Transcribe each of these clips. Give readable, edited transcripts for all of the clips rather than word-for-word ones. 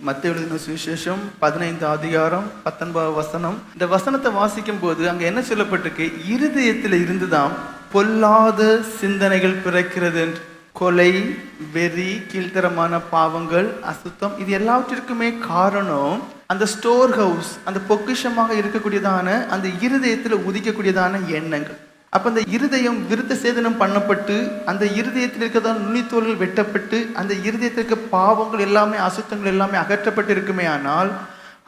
மத்தேயு எழுதின சுவிசேஷம் 15 அதிகாரம் 19 வசனம். இந்த வசனத்தை வாசிக்கும் போது அங்க என்ன சொல்லப்பட்டிருக்கு? இருதயத்தில் இருந்துதான் பொல்லாத சிந்தனைகள் பிறக்கிறது. கொலை, வெறி, கீழ்த்தரமான பாவங்கள், அசுத்தம், இது எல்லாவற்றிற்குமே காரணம் அந்த ஸ்டோர் ஹவுஸ், அந்த பொக்கிஷமாக இருக்கக்கூடியதான அந்த இருதயத்தில் உதிக்கக்கூடியதான எண்ணங்கள். அப்ப அந்த இருதயம் விருத்த சேதனம் பண்ணப்பட்டு அந்த இருதயத்தில் இருக்கிறதான நுனித்தோல்கள் வெட்டப்பட்டு அந்த இருதயத்திற்கு பாவங்கள் எல்லாமே, அசுத்தங்கள் எல்லாமே அகற்றப்பட்டு இருக்குமே. ஆனால்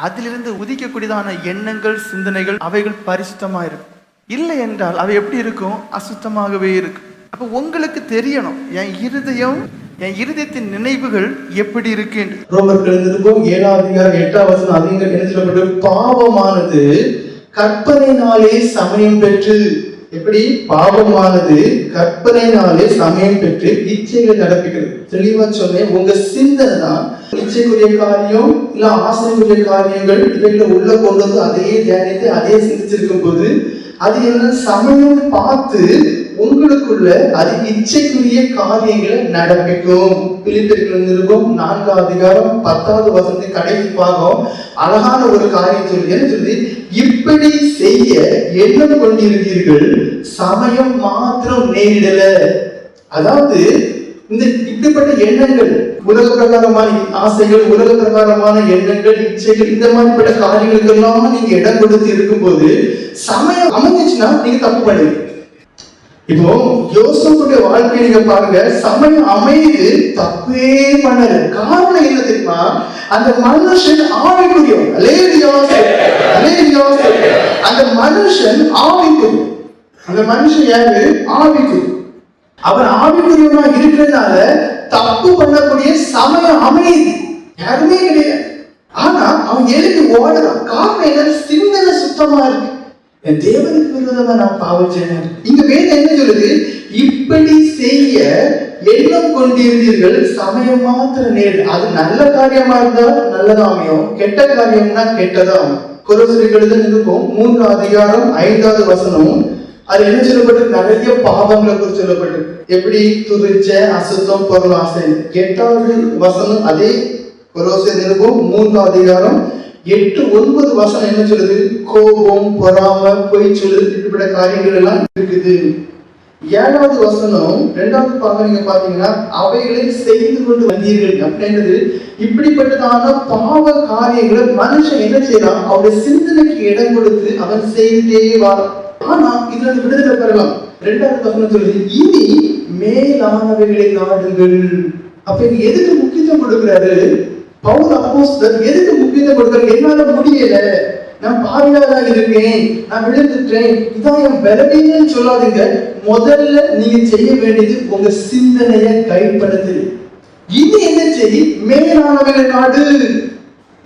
அதிலிருந்து உதிக்கக்கூடியதான எண்ணங்கள், சிந்தனைகள் அவைகள் பரிசுத்தமா இருக்கும். இல்லை என்றால் அவை எப்படி இருக்கும்? அசுத்தமாகவே இருக்கும். அப்ப உங்களுக்கு தெரியணும் என் இருதயம், என் இருதயத்தின் நினைவுகள் எப்படி இருக்கு என்று. ரோமர்கள் 7 அதிகாரம் 8 வசனம் அதிகம் என்ன சொல்லப்பட்டு, பாவமானது கற்பனையினாலே சமயம் பெற்று, எப்படி பாவமானது கற்பனையினாலே சமயம் பெற்று இச்சைகள் நடப்பிக்கிறது. தெளிவா சொன்னேன். உங்க சிந்தனை தான் இச்சைக்குரிய காரியம் இல்ல ஆசைக்குரிய காரியங்கள் இவைகளை உள்ள கொண்டு வந்து அதையே தியானித்து அதையே சிந்திச்சிருக்கும் போது அது என்ன சமயம் பார்த்து உங்களுக்குள்ள அது இச்சைக்குரிய காரியங்களை நடப்பிக்கும். பிலிப்பியர்கள் 4 அதிகாரம் 10 வசனத்தை கடைசி பாகம் அழகான ஒரு காரியம் சொல்லி என்ன சொல்லி, இப்படி செய்ய எண்ணம் கொண்டிருந்தீர்கள், சமயம் மாத்திரம் நேரிடல. அதாவது இந்த இப்படிப்பட்ட எண்ணங்கள், உலக பிரகாரமான ஆசைகள், உலக பிரகாரமான எண்ணங்கள், இச்சைகள், இந்த மாதிரிப்பட்ட காரியங்களுக்கு எல்லாம் நீங்க இடம் கொடுத்து இருக்கும்போது சமயம் அமைஞ்சிச்சுன்னா நீங்க தப்பு பண்ணுவீங்க. இப்போ யோசேப்புடைய வாழ்க்கையை நீங்க பாருங்க, சமயம் அமைது தப்பே பண்ணல. காரணம் என்ன தெரியுமா? அந்த மனுஷன் ஆவிக்குரியவன். அந்த மனுஷன் ஆவிக்குரியவன். அந்த மனுஷன் யாரு? ஆவிக்குரியவன். அவன் ஆவிக்குரியவனா இருக்கிறதுனால தப்பு பண்ணக்கூடிய சமயம் அமைதி யாருமே கிடையாது. ஆனா அவன் எழுதி ஓடுறான். காரணம் என்ன? சிந்தனை சுத்தமா இருக்கு. என் தேவனுக்கு விரோதமா நான் பாவம் செய்யணும். இங்க வேதம் என்ன சொல்லுது? இப்படி செய்ய எண்ணம் கொண்டிருந்தீர்கள், சமயம் மாத்திர நேர். அது நல்ல காரியமா இருந்தா நல்லதா அமையும், கெட்ட காரியம்னா கெட்டதா அமையும். கொலோசியர்கள் 3 அதிகாரம் 5 வசனம் அது என்ன சொல்லப்பட்டு, நிறைய பாவங்களை குறித்து சொல்லப்பட்டு, எப்படி துரிச்ச, அசுத்தம், பொருள் ஆசை. 8 வசனம் அதே கொலோசியர் 3 அதிகாரம் 8-9 வசனம் என்ன சொல்லுது? கோபம், பொறாமை, பொய் சொல்லு, இப்படிப்பட்ட காரியங்கள் எல்லாம் இருக்குது. 7 வசனம் 2வது பாகம் நீங்க பாத்தீங்கன்னா, அவைகளை செய்து கொண்டு வந்தீர்கள் அப்படின்றது. இப்படிப்பட்டதான பாவ காரியங்களை மனுஷன் என்ன செய்யறான்? அவருடைய சிந்தனைக்கு இடம் கொடுத்து அவன் செய்துட்டே வரான். ஆனா இதுல விடுதலை பெறலாம். 2வது வசனம் சொல்லுது, இனி மேலானவைகளை நாடுங்கள். அப்ப இங்க எதுக்கு முக்கியத்துவம் கொடுக்கிறாரு பவுல் அப்போஸ்தலர்? எதுக்கு முக்கியத்துவம் கொடுக்கிறாரு? என்னால முடியல, நான் பாவியாதான் இருக்கேன், நான் விழுந்துட்டேன், இதான் என் பலவீனம்னு சொல்லாதீங்க. முதல்ல நீங்க செய்ய வேண்டியது உங்க சிந்தனையை கைப்படுத்து. இனி என்ன செய்ய? மேலானவைகளை நாடு.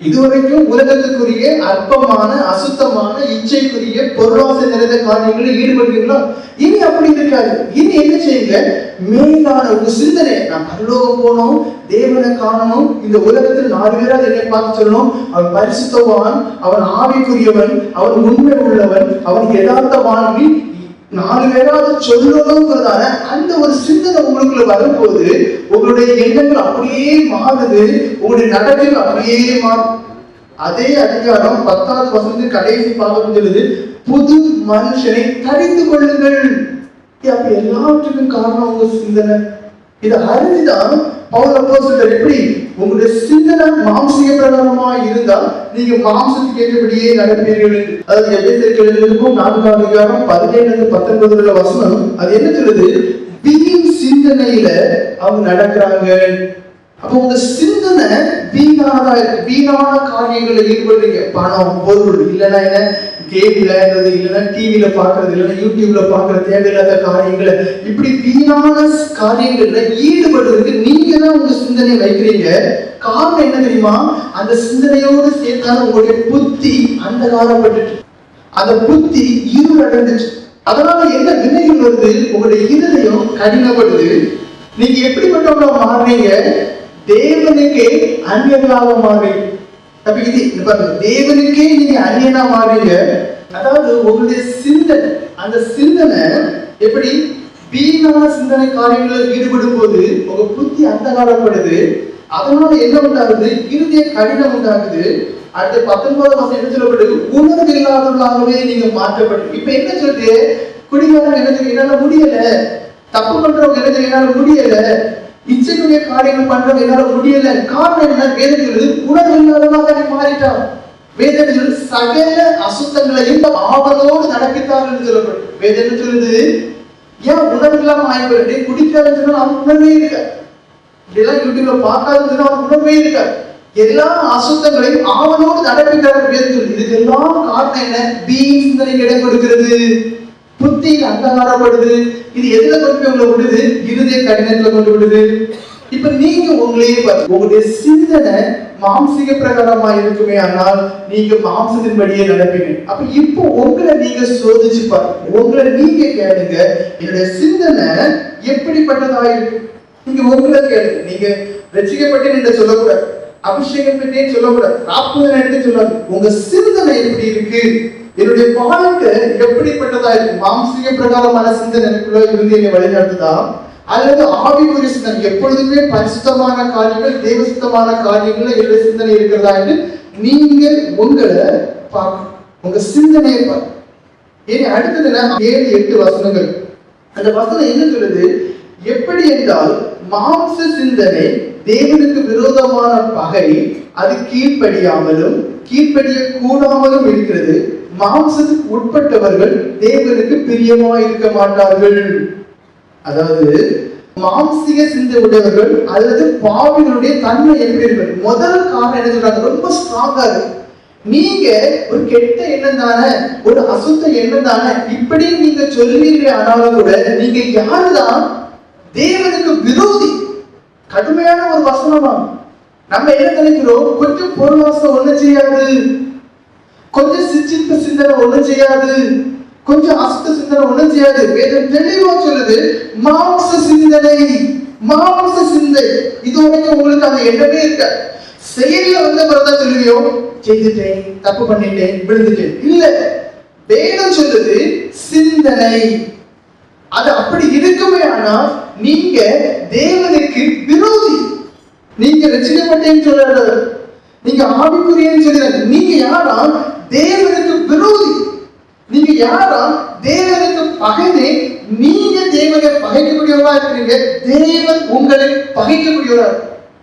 இதுவரைக்கும் உலகத்துக்குரிய அற்பமான, அசுத்தமான, இச்சைக்குரிய, பொருளாசை நிறைந்த காரியங்களில் ஈடுபடுவீங்களா? இனி அப்படி இருக்காது. இனி என்ன செய்யுங்க? மேலான உங்க சிந்தனை, நான் பரலோகம் போனோம், தேவனை காணணும், இந்த உலகத்தில் 4 பேரால் என்னை பார்த்து சொல்லணும், அவன் பரிசுத்தவான், அவன் ஆவிக்குரியவன், அவன் உண்மை உள்ளவன், அவன் யதார்த்தவான், 4 பேராவது சொல்லணுங்கிறதான அந்த ஒரு சிந்தனை உங்களுக்குள்ள வரும்போது உங்களுடைய எண்ணங்கள் அப்படியே மாறுது, உங்களுடைய நடக்கைகள் அப்படியே மாறும். அதே அதிகாரம் 10வது வசனத்தின் கடைசி பாகம் சொல்லுது, புது மனுஷனை தரித்து கொள்ளுங்கள். அப்ப எல்லாவற்றுக்கும் காரணம் உங்க சிந்தனை. இதை அறிஞ்சுதான் பவுல் அப்போஸ்தலர் எப்படி உங்களுடைய சிந்தனை மாம்சீக பிரகாரமா இருந்தா நீங்க மாம்சத்துக்கு ஏற்றபடியே நடப்பீர்கள். அதாவது எபேசியர் 4 அதிகாரம் 17-19 வசனம் அது என்ன சொல்லுது? வீண் சிந்தனையில அவங்க நடக்கிறாங்க. அப்ப உங்க சிந்தனை வீணான காரியங்களை ஈடுபடுறீங்க. பணம், பொருள், இல்லைன்னா என்ன கேம் விளையாடுறது, இல்லைன்னா டிவியில பாக்குறது, இல்லைன்னா யூடியூப்ல பாக்குற தேவையில்லாத காரியங்களை, இப்படி வீணான காரியங்கள்ல ஈடுபடுறதுக்கு நீங்க தான் உங்க சிந்தனையை வைக்கிறீங்க. காரணம் என்ன தெரியுமா? அந்த சிந்தனையோடு சேர்த்தாலும் உங்களுடைய புத்தி அந்த காலப்பட்டுச்சு, அந்த புத்தி இருள் அடைந்துச்சு. அதனால என்ன வினைகள் வருது? உங்களுடைய இருதயம் கடினப்படுது. நீங்க எப்படிப்பட்டவங்களா மாறுறீங்க? தேவனுக்கே அந்நியர்களாக மாறுறீங்க. அப்ப இது தேவனுக்கே நீங்க அந்நியனா மாறுறீங்க. அதாவது உங்களுடைய சிந்தனை, அந்த சிந்தனை எப்படி? வீணான சிந்தனை காரியங்களில் ஈடுபடும் போது உங்க புத்தி அந்த காலப்படுது. அதனால என்ன உண்டாகுது? இருதய கடினம் உண்டாகுது. அடுத்து 19 வருஷம் என்ன சொல்லப்படுது? உணர்வு இல்லாதவர்களாகவே நீங்க மாற்றப்பட்டு. இப்ப என்ன சொல்றது? குடிகாரங்க என்ன சொல்லி என்னால முடியல, தப்பு பண்றவங்க என்ன சொல்லி என்னால முடியல, இச்சைக்குரிய காரியங்கள் பண்றவங்க என்னால முடியல. காரணம் என்ன? வேதம் சொல்லுது உணர்வு இல்லாதவனாக நீ மாறிட்டான். வேதம் சொல்லுது சகல அசுத்தங்களையும் ஆவலோடு நடப்பித்தார்கள் சொல்லப்படும். வேதம் என்ன சொல்லுது? ஏன் உணர்வு இல்லாம ஆயிடுறது? குடிக்காதுன்னு சொன்னா அவன் உணர்வே இருக்க, இப்படியெல்லாம் யூடியூப்ல பார்க்காதுன்னு சொன்னா அவன் உணர்வே இருக்க. எல்லா அசுத்தங்களையும் ஆவலோடு நடப்பிக்கிறார்கள் வேதம் சொல்லுது. இதுக்கு எல்லாம் காரணம் என்ன? வீண் சிந்தனைக்கு இடம் கொடுக்கிறது, புத்தியில் அங்ககாரப்படுது. இது எதுல கொண்டு போய் உங்களை விடுது? இருதய கடினத்துல கொண்டு விடுது. இப்ப நீங்க உங்களையே பார்த்து உங்களுடைய சிந்தனை மாம்சிக பிரகாரமா இருக்குமே, ஆனால் நீங்க மாம்சத்தின்படியே நடப்பீங்க. அப்ப இப்போ உங்களை நீங்க சோதிச்சு பாருங்க, உங்களை நீங்க கேளுங்க, என்னுடைய சிந்தனை எப்படிப்பட்டதா இருக்கு? நீங்க உங்களை கேளுங்க. நீங்க ரட்சிக்கப்பட்டேன்னு என்று சொல்லக்கூடாது, அபிஷேகம் பெற்றேன்னு சொல்லக்கூடாது, ராப்புதன் எடுத்து சொல்லாது. உங்க சிந்தனை எப்படி இருக்கு? என்னுடைய வாழ்க்கை எப்படிப்பட்டதா இருக்கு? மாம்சிக பிரகாரமான சிந்தனை எனக்குள்ள இருந்து என்னை வழிநடத்துதா, அல்லது ஆவிக்குரிய சிந்தனை எப்பொழுதுமே பரிசுத்தமான காரியங்கள், தேவசுத்தமான காரியங்கள் என்னுடைய சிந்தனை இருக்கிறதா என்று நீங்க உங்களை பார்க்கணும், உங்க சிந்தனையை பார்க்கணும். ஏன் அடுத்தது 7-8 வசனங்கள். அந்த வசனம் என்ன சொல்லுது? எப்படி என்றால் மாம்ச சிந்தனை தேவனுக்கு விரோதமான பகை, அது கீழ்ப்படியாமலும் கீழ்ப்படிய கூடாமலும் இருக்கிறது. மாம்சத்துக்கு உட்பட்டவர்கள் தேவனுக்கு பிரியமாய் இருக்க மாட்டார்கள். அதாவது மாம்சிக சிந்தை உடையவர்கள் அல்லது பாவிகளுடைய தன்மை எப்படி இருக்கு? முதல் காரணம் என்ன சொல்றாங்க? ரொம்ப ஸ்ட்ராங்கா இருக்கு. நீங்க ஒரு கெட்ட எண்ணம் தானே, ஒரு அசுத்த எண்ணம் தானே, இப்படி நீங்க சொல்வீங்க. ஆனாலும் கூட நீங்க யாருதான்? தேவனுக்கு விரோதி. கடுமையான ஒரு வசனமா. நம்ம என்ன நினைக்கிறோம்? கொஞ்சம் பொருளாசை ஒண்ணும் செய்யாது, கொஞ்சம் சிச்சிப்பு சிந்தனை ஒண்ணும் செய்யாது, கொஞ்சம் அசுத்த சிந்தனை ஒண்ணும் செய்யாது. வேதம் தெளிவா சொல்லுது மாம்ச சிந்தனை, மாம்ச சிந்தை. இதுவரைக்கும் உங்களுக்கு அந்த எண்ணமே இருக்க. செயல்ல வந்த பிறகுதான் சொல்லுவியோ, செய்துட்டேன், தப்பு பண்ணிட்டேன், விழுந்துட்டேன். இல்ல, வேதம் சொல்லுது சிந்தனை. அது அப்படி இருக்குமே, ஆனா நீங்க தேவனுக்கு விரோதி. நீங்க ரட்சிக்கப்பட்டேன்னு சொல்றாரு, நீங்க ஆவிக்குரியன்னு சொல்றாரு. நீங்க யாரா? தேவனுக்கு விரோதி. நீங்க யாரா? தேவனுக்கு பகைனே. நீங்க தேவனை பகைக்கக்கூடியவரா இருக்கிறீங்க, தேவன் உங்களை பகைக்கக்கூடியவரா.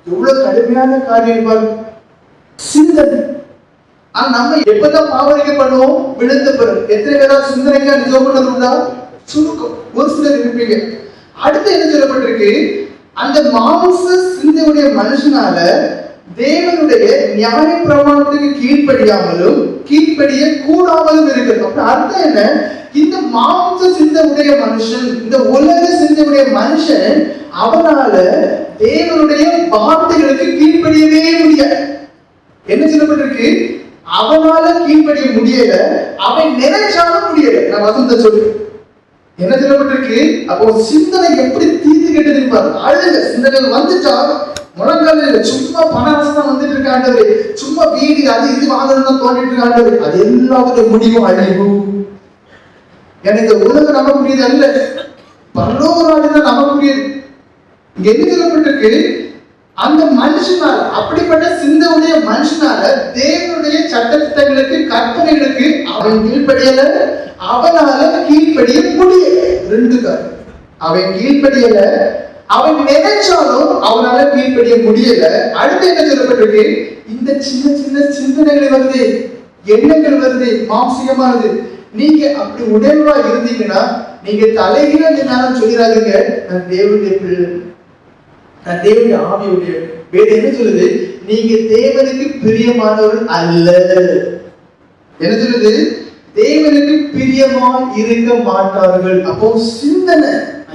எவ்வளவு கடுமையான காரியம் பாருங்க, சிந்தனை. ஆனா நம்ம எப்பதான் பாவரிக்கை பண்ணுவோம்? விழுந்த பிறகு. எத்தனை பேரா சிந்தனைக்கா நிஜம் பண்ணது உண்டா? சுருக்கம், ஒரு சிலர் இருப்பீங்க. அடுத்து என்ன சொல்லப்பட்டிருக்கு? அந்த மாம்ச சிந்தையுடைய மனுஷனால தேவனுடைய நியாய பிரமாணத்துக்கு கீழ்ப்படியாமலும் கீழ்ப்படிய கூடாமலும் இருக்கிறது. அப்ப அர்த்தம் என்ன? இந்த மாம்ச சிந்தையுடைய மனுஷன், இந்த உலக சிந்தையுடைய மனுஷன், அவனால தேவனுடைய வார்த்தைகளுக்கு கீழ்ப்படியவே முடியாது. என்ன சொல்லப்பட்டிருக்கு? அவனால கீழ்ப்படிய முடியல, அவன் நினைச்சாலும் முடியல. நான் வசனத்தை சொல்றேன், என்ன சொல்லப்பட்டிருக்கு? அப்போ சிந்தனை எப்படி தீர்த்து கேட்டது பாரு. அழுத சிந்தனைகள் வந்துட்டா முழங்கால சும்மா பண ஆசை வந்துட்டு இருக்காண்டது, சும்மா வீடு அது இது வாங்கணும்னு தோண்டிட்டு இருக்காண்டது. அது எல்லாத்துடைய முடிவும் அழிவு. எனக்கு இந்த உலகம் நம்ப முடியுது அல்ல, பரலோக ராஜ்யம் நம்ப முடியுது. இங்க என்ன சொல்லப்பட்டிருக்கு? அந்த மனுஷனால, அப்படிப்பட்ட சிந்தனையுடைய மனுஷனால தேவனுடைய சட்டத்திட்டங்களுக்கு கற்பனைகளுக்கு அவன் கீழ்ப்படியல, அவனால கீழ்ப்படிய முடியல. ரெண்டு காரணம். அவன் கீழ்ப்படியல, அவன் நினைச்சாலும் அவனால கீழ்ப்படிய முடியல. அடுத்து என்ன சொல்லப்பட்டிருக்கு? இந்த சின்ன சின்ன சிந்தனைகள் வருது, எண்ணங்கள் வருது, மாம்சிகமானது. நீங்க அப்படி உடல்வா இருந்தீங்கன்னா நீங்க தலைகீழ நின்னாலும் சொல்லிடாதீங்க நான் தேவனுடைய பிள்ளை, நான் தேவனுடைய ஆவியுடைய. வேதம் என்ன சொல்லுது? நீங்க தேவனுக்கு பிரியமானவர்கள் அல்ல. என்ன சொல்லுது? தேவனுக்கு பிரியமா இருக்க மாட்டார்கள். அப்போ சிந்தனை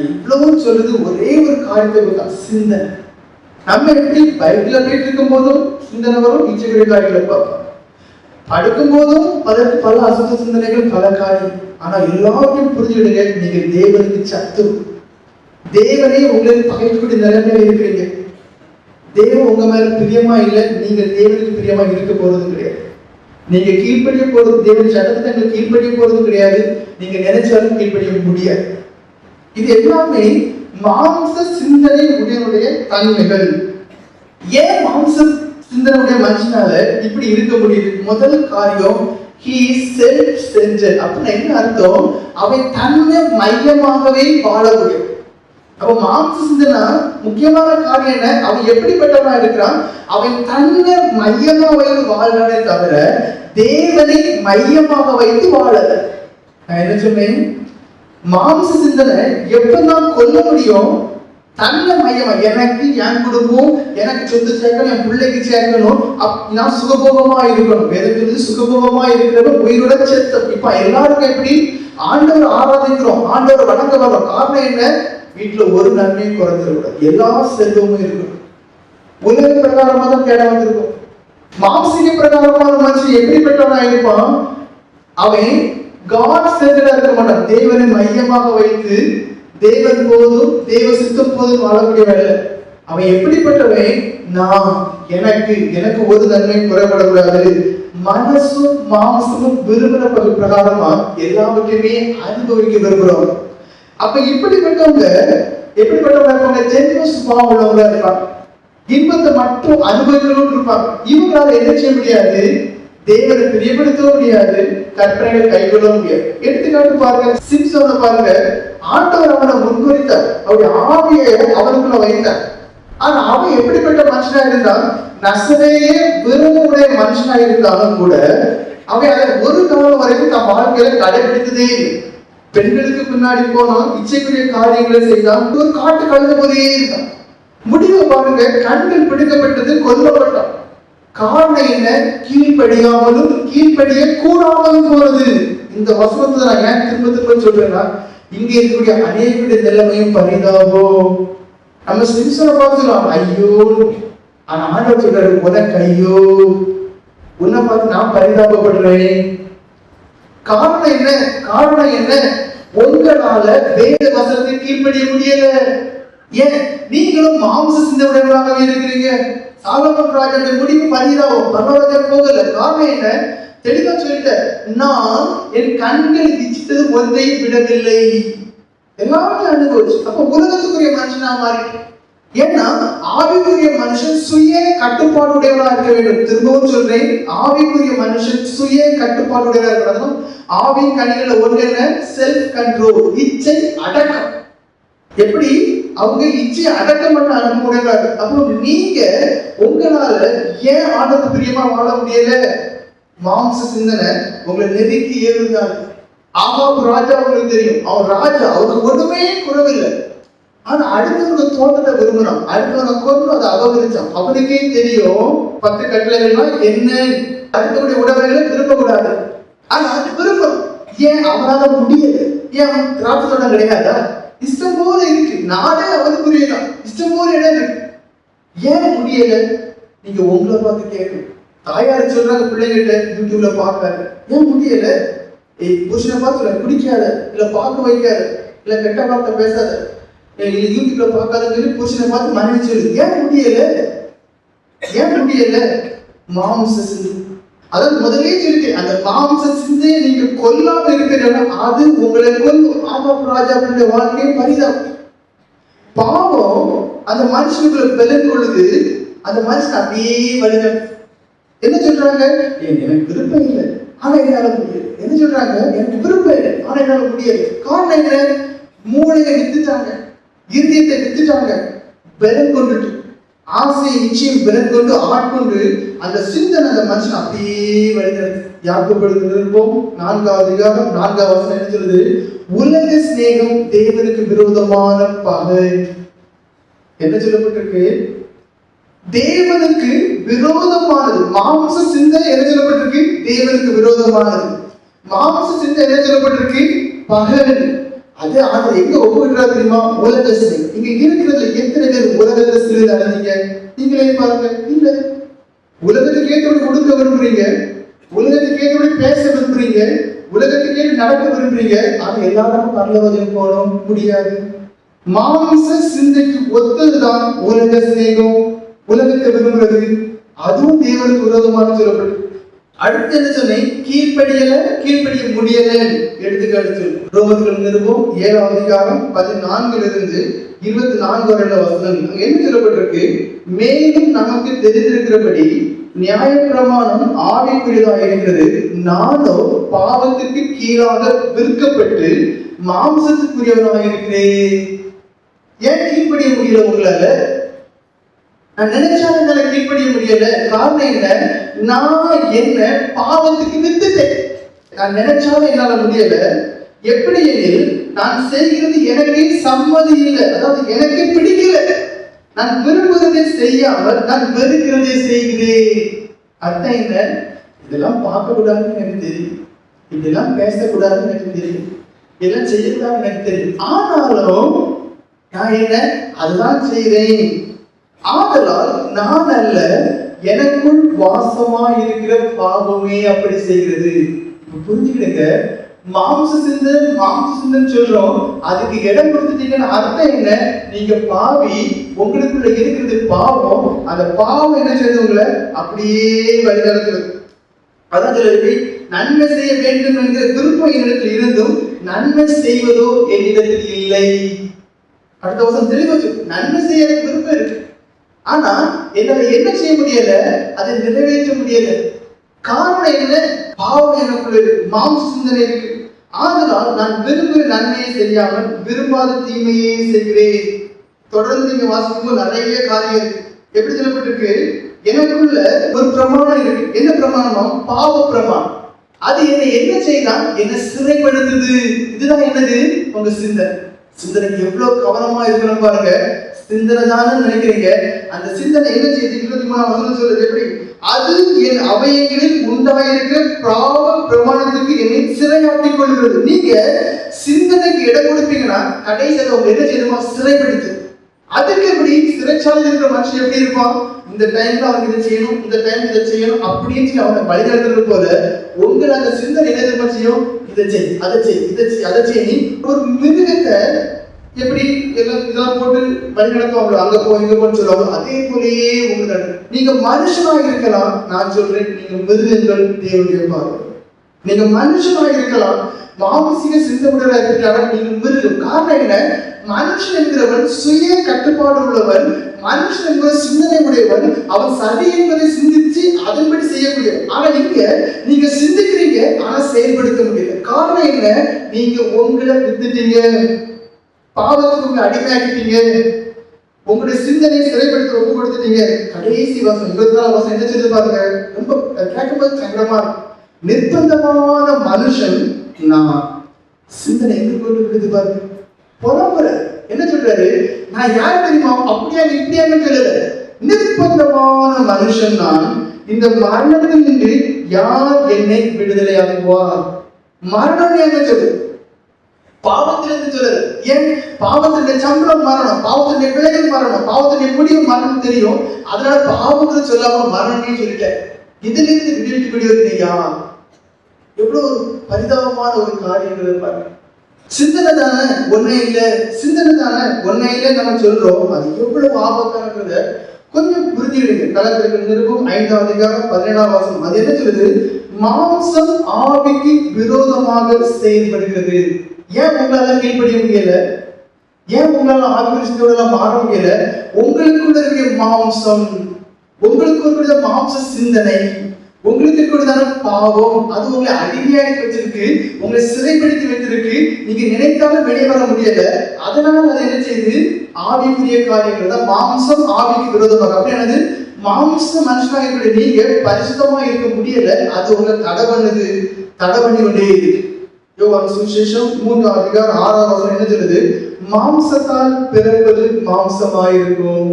இவ்வளவு சொல்லுது. ஒரே ஒரு காரியத்தை, சிந்தனை. நம்ம எப்படி பைபிள்ல போயிட்டு இருக்கும் போதும் சிந்தனை வரும், இச்சைக்குரிய காரியங்களை பார்ப்போம். படுக்கும் போதும் பல அசுத்த சிந்தனைகள், பல காரியம். ஆனா எல்லாத்தையும் புரிஞ்சுடுங்க, நீங்க தேவனுக்கு சத்துரு. தேவனே உங்களுக்கு பகைக்கக்கூடிய நிலைமையில இருக்கிறீங்க. தேவன் உங்க மேல பிரியமா இல்லை, நீங்க தேவனுக்கு பிரியமா இருக்க போறது கிடையாது. நீங்க கீழ்ப்படிய போறது, தேவனுடைய சட்டத்தை கீழ்ப்படிய போறது கிடையாது. நீங்க நினைச்சாலும் கீழ்ப்படிய முடியாது. இது எல்லாமே மாம்ச சிந்தனை உடைய தன்மைகள். ஏன் மாம்ச சிந்தனையுடைய மனுஷனால இப்படி இருக்க முடியுது? முதல் காரியம், he is self-centered. அப்படின்னா என்ன அர்த்தம்? அவன் தன்னை மையமாகவே வாழக்கூடிய. அப்ப மாம்ச சிந்தனை முக்கியமான காரியம் என்ன? அவன் எப்படிப்பட்டவனா இருக்கிறான்? அவன் தன்னை மையமா வைத்து வாழ்றானே தவிர தேவனை மையமாக வைத்து வாழல. நான் என்ன சொன்னேன்? மாம்ச சிந்தனை எப்பதான் கொல்ல முடியும்? தன்னை மையமா, எனக்கு என் குடும்பம், எனக்கு சொத்து சேர்க்கணும், என் பிள்ளைக்கு சேர்க்கணும், நான் சுகபோகமா இருக்கணும். வேதத்திலிருந்து சுகபோகமா இருக்கிறவன் உயிரோட சேர்த்தம். இப்ப எல்லாருக்கும் எப்படி ஆண்டவர் ஆராதிக்கிறோம், ஆண்டவர் வணங்க வரோம். காரணம் என்ன? வீட்டுல ஒரு நன்மையும் குறைஞ்சிடக்கூடாது, எல்லா செல்வமும் இருக்கணும். உலக பிரகாரமா தான் தேட வந்திருக்கும். மாம்சீக பிரகாரமான மனுஷன் எப்படிப்பட்டவனா இருப்பான்? அவன் காட் சென்டரா இருக்க மாட்டான். தேவனை மையமாக வைத்து தேவன் போதும், தேவ சித்தம் போதும் வாழக்கூடிய வேலை. அவன் எப்படிப்பட்டவன்? நான் எனக்கு ஒரு நன்மை குறைபடக்கூடாது. மனசும் மாம்சமும் விரும்புற பிரகாரமா எல்லாவற்றையுமே அனுபவிக்க விரும்புறவங்க. அப்ப இப்படிப்பட்டவங்க எப்படிப்பட்டவங்க இருப்பாங்க? ஜென்ம சுபாவம் உள்ளவங்களா இருப்பாங்க. இன்பத்தை மட்டும் அனுபவிக்கணும்னு இருப்பாங்க. இவங்களால என்ன செய்ய முடியாது? தேவனை பிரியப்படுத்தவும் முடியாது, கற்பனைகள் கைகொள்ள முடியாது. எடுத்துக்காட்டு பாருங்க, சிம்சோனை பாருங்க. ஆண்டவர் அவனை முன்குறித்தார், அவருடைய ஆவியை அவனுக்குள்ள வைத்தார். ஆனா அவன் எப்படிப்பட்ட மனுஷனா இருந்தான்? நசரேயே விரும்புடைய மனுஷனா இருந்தாலும் கூட அவன் அதை ஒரு காலம் வரைக்கும் தன் வாழ்க்கையில கடைபிடித்ததே இல்லை. பெண்களுக்கு பின்னாடி போனான், இச்சைக்குரிய காரியங்களை செய்தான், ஒரு காட்டு கழுத போதே இருந்தான். முடிவு பாருங்க, கண்கள் பிடிக்கப்பட்டது, கொல்லப்பட்டான். காரணம் என்ன? கீழ்ப்படியாமலும் கீழ்ப்படிய கூடாமலும் போறது. இந்த வசனத்தை நான் ஏன் திரும்ப திரும்ப சொல்றேன்னா, இங்க இருக்கக்கூடிய அநேகருடைய நிலைமையும் பரிதாபம். நம்ம சிம்சனை பார்த்துக்கலாம், ஐயோ. ஆனா ஆண்டவர் சொல்றாரு, உனக்கு ஐயோ, உன்னை பார்த்து நான் பரிதாபப்படுறேன். காரணம் என்ன? காரணம் என்ன? உங்களால வேத வசனத்தை கீழ்ப்படிய முடியல. ஏன்? நீங்களும் மாம்ச சிந்தனைகளாகவே இருக்கிறீங்க. சாலமோன் ராஜாவுடைய முடிவு பரிதாபம், பரலோகத்துக்கு போகல. காரணம் என்ன? தெளிவா சொல்லிட்ட, நான் என் கண்கள் இச்சித்தது ஒன்றையும் விடவில்லை. எல்லாத்தையும் அனுபவிச்சு. அப்ப உலகத்துக்குரிய மனுஷனா மாறிட்டு. ஏன்னா ஆவிக்குரிய மனுஷன் சுய கட்டுப்பாடுடையவனா இருக்க வேண்டும். திரும்பவும் சொல்றேன், ஆவிக்குரிய மனுஷன் சுய கட்டுப்பாடுடையவனா இருக்கணும். ஆவின் கனிகளை ஒன்று என்ன? செல்ஃப் கண்ட்ரோல், இச்சை அடக்கம். எப்படி அவங்க இச்சையை அடக்கம் பண்ண அனுபவம். அப்போ நீங்க உங்களால ஏன் ஆண்டவருக்கு பிரியமா வாழ முடியல? மாம்ச சிந்தனை உங்களை நெருக்கி ஏறுந்தாள். ஆகாப் ராஜா உங்களுக்கு தெரியும், அவன் ராஜா, அவருக்கு ஒண்ணுமே குறவில்லை. ஆனா அடுத்தவங்க தோட்டத்தை விரும்புறான், அடுத்தவங்க கொண்டு அதை அபகரிச்சான். அவனுக்கே தெரியும் 10 கட்டளைகள்லாம் என்ன, அடுத்தவனுடைய உடமைகளை விரும்பக்கூடாது. ஆனா அது விரும்பும். ஏன்? அவனால முடியல. ஏன்? அவன் திராட்சை தோட்டம் கிடையாதா? இஷ்டம் போல இருக்கு, நாடே அவனுக்குரியதான், இஷ்டம் போல இடம் இருக்கு. ஏன் முடியல? நீங்க உங்களை பார்த்து கேட்கணும். தாயார் சொல்றாங்க பிள்ளைகிட்ட, யூடியூப்ல பார்க்காரு, ஏன் முடியல? புருஷனை பார்த்து குடிக்காத, இல்ல பார்க்க வைக்காத, இல்ல கெட்ட வார்த்தை பேசாத, இல்ல யூடியூப்ல பார்க்காதன்னு சொல்லி புருஷனை பார்த்து மனைவி சொல்லு. ஏன் முடியல? ஏன் முடியல? மாம்ச சிந்தை. அதாவது முதலே சொல்லிட்டு, அந்த மாம்ச சிந்தையை நீங்க கொல்லாம இருக்கிறீங்கன்னா அது உங்களை கொல்லும். ஆகாப் ராஜாவுடைய வாழ்க்கையை பரிதாபம். பாவம் அந்த மனுஷனுக்குள்ள பலன் கொள்ளுது. அந்த மனுஷன் அப்படியே வழிநடத்து. என்ன சொல்றாங்க? எனக்கு விருப்பம் இல்லை, ஆனா என்னால முடியாது. என்ன சொல்றாங்க? எனக்கு விருப்பம் இல்லை, ஆனா என்னால முடியாது. காரணம் என்ன? மூளையை வித்துட்டாங்க, இருதயத்தை வித்துட்டாங்க. பலன் கொண்டுட்டு ஆசை நிச்சயம் பலன் கொண்டு ஆட்கொண்டு அந்த சிந்தனை அந்த மனுஷன் அப்படியே வழிநடத்து. யாக்கோபு 4வது அதிகாரம் 4வது வசனம் என்ன சொல்லுது? உலக சிநேகம் தேவனுக்கு விரோதமான பகை. என்ன சொல்லப்பட்டிருக்கு? தேவனுக்கு விரோதமானது. மாம்ச சிந்தை என்ன சொல்லப்பட்டிருக்கு? தேவனுக்கு விரோதமானது. மாம்ச சிந்தை என்ன சொல்லப்பட்டிருக்கு? பகை. அது ஆண்டவர் எங்க ஒப்புக்கிட்டாரு தெரியுமா? உலக சிநேகம். இங்க இருக்கிறதுல எத்தனை பேர் உலகத்தை சிறிது அடைஞ்சீங்க? நீங்களே பாருங்க. இல்ல, உலகத்துக்கு ஏற்றபடி கொடுக்க விரும்புறீங்க, உலகத்துக்கு ஏற்றபடி பேச விரும்புறீங்க, உலகத்துக்கு ஏற்ற நடக்க விரும்புறீங்க. ஆனா எல்லாரும் பரலோகம் போகணும் முடியாது. மாம்ச சிந்தைக்கு ஒத்ததுதான் உலக சிநேகம், உலகத்தை விரும்புறது. அதுவும் தேவனுக்கு விரோதமாக சொல்லப்பட்டு. அடுத்து என்ன சொன்னேன்? கீழ்ப்படியல, கீழ்ப்படிய முடியல. எடுத்துக்காட்டு ரோமர்கள் நிருபம் 7வது அதிகாரம் 14 24 வரையுள்ள வசனம் அங்க என்ன சொல்லப்பட்டிருக்கு? மேலும் நமக்கு தெரிந்திருக்கிறபடி நியாயப்பிரமாணம் ஆவிக்குரியதாக இருக்கிறது, நானோ பாவத்துக்கு கீழாக விற்கப்பட்டு மாம்சத்துக்குரியவனாக இருக்கிறேன். ஏன் கீழ்ப்படிய முடியல உங்களால? நான் நினைச்சாலும் என்னால கீழ்ப்படிய முடியல. காரணம் என்ன? நான் என்ன பாவத்துக்கு வித்துட்டேன். நான் நினைச்சாலும் என்னால முடியல. எப்படி எனில், நான் செய்கிறது எனக்கு சம்மதி இல்லை, அதாவது எனக்கு பிடிக்கல. நான் விரும்புகிறதை செய்யாமல் நான் வெறுக்கிறதை செய்கிறேன். அர்த்தம் என்ன? இதெல்லாம் பார்க்க கூடாதுன்னு எனக்கு தெரியும், இதெல்லாம் பேசக்கூடாதுன்னு எனக்கு தெரியும், இதெல்லாம் செய்யக்கூடாதுன்னு எனக்கு தெரியும். ஆனாலும் நான் என்ன அதுதான் செய்கிறேன். ஆதலால் நான் அல்ல, எனக்குள் வாசமா இருக்கிற பாவமே அப்படி செய்கிறது. புரிஞ்சுக்கிடுங்க. மாம்ச சிந்தன் சொல்றோம், அதுக்கு இடம் கொடுத்துட்டீங்கன்னு அர்த்தம் என்ன? நீங்க பாவி, உங்களுக்குள்ள இருக்கிறது பாவம். அந்த பாவம் என்ன செய்யுது? உங்களை அப்படியே வழிநடத்துறது. அதான் சொல்றது, நன்மை செய்ய வேண்டும் என்கிற விருப்பம் என்னிடத்தில் இருந்தும் நன்மை செய்வதோ என்னிடத்தில் இல்லை. அடுத்த வருஷம் தெளிவாச்சு, நன்மை செய்ய விருப்பம் இருக்கு, ஆனா என்னால என்ன செய்ய முடியல? அதை நிறைவேற்ற முடியல. காரணம் என்ன? பாவம் எனக்குள்ள இருக்கு, மாம்ச சிந்தனை இருக்கு. ஆதலால் நான் விரும்புகிற நன்மையை செய்யாமல் விரும்பாத தீமையே செய்கிறேன். தொடர்ந்து நீங்க வாசிக்கும்போது நிறைய காரியம் இருக்கு. எப்படி சொல்லப்பட்டிருக்கு? எனக்குள்ள ஒரு பிரமாணம் இருக்கு. என்ன பிரமாணம்? பாவ பிரமாணம். அது என்ன செய்யலாம்? என்ன சிறைப்படுத்துது. இதுதான் என்னது? உங்க சிந்தனைக்கு எவ்வளவு கவனமா இருக்கணும் பாருங்க. சிந்தனை தானே நினைக்கிறீங்க, அந்த சிந்தனை என்ன செய்யுது? 23ஆம் வசனம் சொல்றது எப்படி? அது என் அவயங்களில் உண்டாயிருக்கிற பாவ பிரமாணத்துக்கு என்னை சிறையாட்டிக் கொள்கிறது. நீங்க சிந்தனைக்கு இடம் கொடுப்பீங்கன்னா கடைசியில் அவங்க என்ன செய்யணுமா? சிறைப்படுத்து. அதுக்கு எப்படி? சிறைச்சாலையில் இருக்கிற மனுஷன் எப்படி இருப்பான்? இந்த டைம்ல அவங்க இதை செய்யணும், இந்த டைம் இதை செய்யணும் அப்படின்னு அவனை வழிநடத்துறது போல உங்களை அந்த சிந்தனை என்ன தெரியுமா செய்யும்? இதை செய், அதை செய், இதை செய், அதை செய். ஒரு மிருகத்தை எப்படி எல்லாம் இதெல்லாம் போட்டு வழி நடத்துவாங்களோ, அங்க போ இங்க போன்னு சொல்லுவாங்க, அதே போலயே உங்களுக்கு நீங்க மனுஷனாக இருக்கலாம். நான் சொல்றேன், நீங்க மிருகங்கள் தேவனுடைய பார்வை. நீங்க மனுஷனாக இருக்கலாம், மானசீக சிந்தனையுடைய இருக்கிறார்கள், நீங்க மிருகம். காரணம் என்ன? மனுஷன் என்கிறவன் சுய கட்டுப்பாடு உள்ளவன், மனுஷன் என்பது சிந்தனை உடையவன். அவன் சரி என்பதை சிந்திச்சு அதன்படி செய்யக்கூடியவன். ஆனா நீங்க சிந்திக்கிறீங்க, ஆனா செயல்படுத்த முடியல. காரணம் என்ன? நீங்க உங்களை வித்துட்டீங்க, பாவத்துக்கு உங்க அடிமையாக்கிட்டீங்க, உங்களுடைய சிந்தனையை சிறைப்படுத்த ஒப்பு கொடுத்துட்டீங்க. கடைசி வருஷம் 24 வருஷம் என்ன சொல்லி பாருங்க, ரொம்ப கேட்கும்போது சங்கடமா இருக்கும். நிர்பந்தமான மனுஷன் நான் சிந்தனை எங்க கொண்டு விடுது பாருங்க. புலம்புற என்ன சொல்றாரு? நான் யார் தெரியுமா? அப்படியா இப்படியான்னு சொல்லல. நிர்பந்தமான மனுஷன் நான், இந்த மரணத்தில் நின்று யார் என்னை விடுதலையாக்குவார்? மரணம் என்ன சொல்லு? பாவத்திலிருந்து சொல்லுது. ஏன்? பாவத்தினுடைய சம்பளம் மரணம், பாவத்தினுடைய விளைவு மரணம், பாவத்தினுடைய முடிவு மரணம் தெரியும். அதனால பாவத்தை சொல்லாம மரணமே சொல்லிட்டேன். இதுல இருந்து விடுவிக்கக்கூடியவர் யார்? எவ்வளவு ஒரு பரிதாபமான ஒரு காரியம் பாருங்க. சிந்தனை தானே ஒன்னே இல்லை, சிந்தனை தானே ஒன்னே இல்லை நம்ம சொல்றோம். அது எவ்வளவு ஆபத்தானத கொஞ்சம் புரிஞ்சுக்கிடுங்க. கலத்திற்கு நிருபம் 5ஆம் அதிகாரம் 17ஆம் வசனம் அது என்ன சொல்லுது? மாம்சம் ஆவிக்கு விரோதமாக செயல்படுகிறது. ஏன் உங்களால கீழ்ப்படிய முடியல? ஏன் உங்களால ஆவியோட மாற முடியல? உங்களுக்குள்ள இருக்கிற மாம்சம், உங்களுக்கு இருக்கிற மாம்ச சிந்தனை, உங்களுக்கு இருக்கிறதான பாவம், அது உங்களை அடிமையாகி வச்சிருக்கு, உங்களை சிறைப்படுத்தி வைத்திருக்கு. நீங்க நினைத்தாலும் வெளியே வர முடியல. அதனால அது என்ன செய்யுது? ஆவிக்குரிய காரியங்கள் தான். மாம்சம் ஆவிக்கு விரோதமாக. அப்படியானது மாம்ச மனுஷனாக இருக்கிற நீங்க பரிசுத்தமா இருக்க முடியல. அது உங்களை தடை பண்ணி கொண்டே இருக்கு. யோவான் சுவிசேஷம் 3ஆம் அதிகாரம் 6ஆம் வசனம் என்ன சொல்லுது? மாம்சத்தால் பிறப்பது மாம்சமாயிருக்கும்.